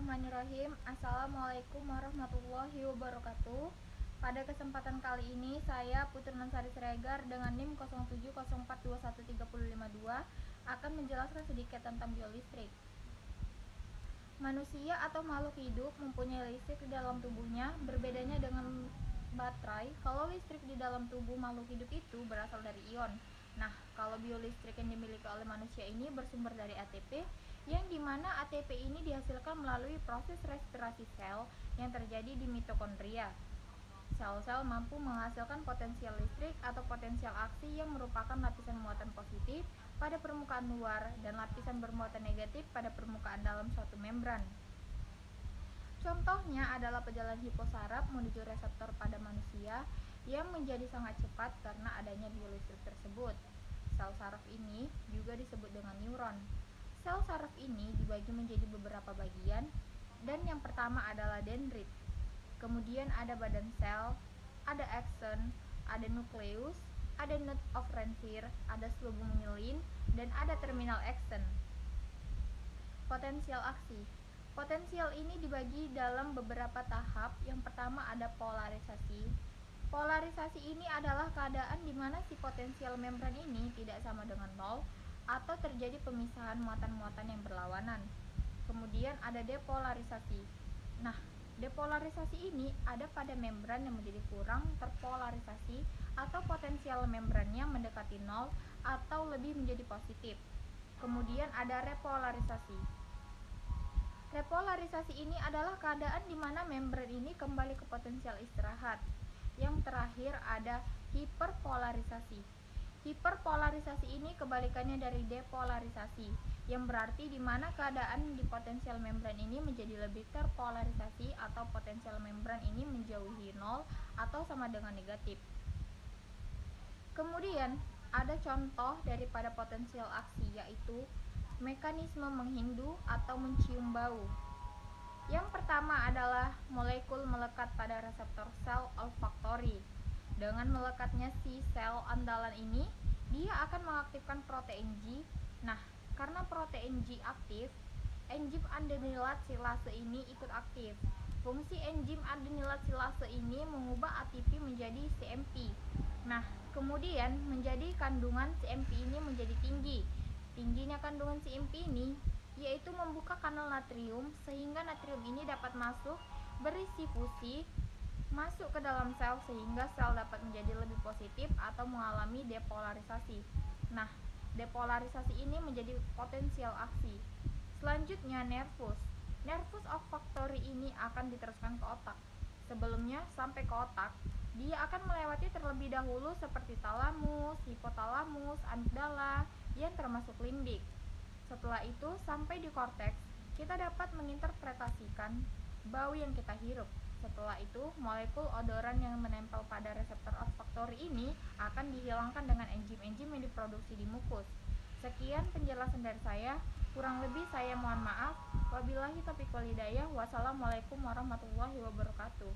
Bismillahirrahmanirrahim. Assalamualaikum warahmatullahi wabarakatuh. Pada kesempatan kali ini saya Putri Nansari Siregar dengan NIM 0704213052 akan menjelaskan sedikit tentang biolistrik. Manusia atau makhluk hidup mempunyai listrik di dalam tubuhnya. Berbedanya dengan baterai, kalau listrik di dalam tubuh makhluk hidup itu berasal dari ion. Nah, kalau biolistrik yang dimiliki oleh manusia ini bersumber dari ATP, yang dimana ATP ini dihasilkan melalui proses respirasi sel yang terjadi di mitokondria. Sel-sel mampu menghasilkan potensial listrik atau potensial aksi yang merupakan lapisan muatan positif pada permukaan luar dan lapisan bermuatan negatif pada permukaan dalam suatu membran. Contohnya adalah pejalan hiposaraf menuju reseptor pada manusia yang menjadi sangat cepat karena adanya biolistrik tersebut. Sel saraf ini juga disebut dengan neuron. Sel saraf ini dibagi menjadi beberapa bagian, dan yang pertama adalah dendrit. Kemudian ada badan sel, ada akson, ada nukleus, ada node of Renfier, ada selubung myelin, dan ada terminal akson. Potensial aksi. Potensial ini dibagi dalam beberapa tahap. Yang pertama ada polarisasi. Polarisasi ini adalah keadaan di mana si potensial membran ini tidak sama dengan nol atau terjadi pemisahan muatan-muatan yang berlawanan. Kemudian ada depolarisasi. Nah, depolarisasi ini ada pada membran yang menjadi kurang terpolarisasi atau potensial membrannya mendekati nol atau lebih menjadi positif. Kemudian ada repolarisasi. Repolarisasi ini adalah keadaan di mana membran ini kembali ke potensial istirahat. Yang terakhir ada hiperpolarisasi. Hiperpolarisasi ini kebalikannya dari depolarisasi, yang berarti di mana keadaan di potensial membran ini menjadi lebih terpolarisasi atau potensial membran ini menjauhi nol atau sama dengan negatif. Kemudian ada contoh daripada potensial aksi, yaitu mekanisme menghindu atau mencium bau. Yang pertama adalah molekul melekat pada reseptor sel olfaktori. Dengan melekatnya si sel andalan ini, dia akan mengaktifkan protein G. Nah, karena protein G aktif, enzim adenilat silase ini ikut aktif. Fungsi enzim adenilat silase ini mengubah ATP menjadi CMP. Nah, kemudian menjadi kandungan CMP ini menjadi tinggi. Tingginya kandungan CMP ini yaitu membuka kanal natrium sehingga natrium ini dapat masuk berisi fusi masuk ke dalam sel sehingga sel dapat menjadi lebih positif atau mengalami depolarisasi. Nah, depolarisasi ini menjadi potensial aksi. Selanjutnya nervus. Nervus olfaktori ini akan diteruskan ke otak. Sebelumnya sampai ke otak, dia akan melewati terlebih dahulu seperti talamus, hipotalamus, amigdala yang termasuk limbik. Setelah itu sampai di korteks, kita dapat menginterpretasikan bau yang kita hirup. Setelah itu, molekul odoran yang menempel pada reseptor olfaktori ini akan dihilangkan dengan enzim-enzim yang diproduksi di mukus. Sekian penjelasan dari saya, kurang lebih saya mohon maaf. Wabillahi taufiq wal hidayah. Wassalamualaikum warahmatullahi wabarakatuh.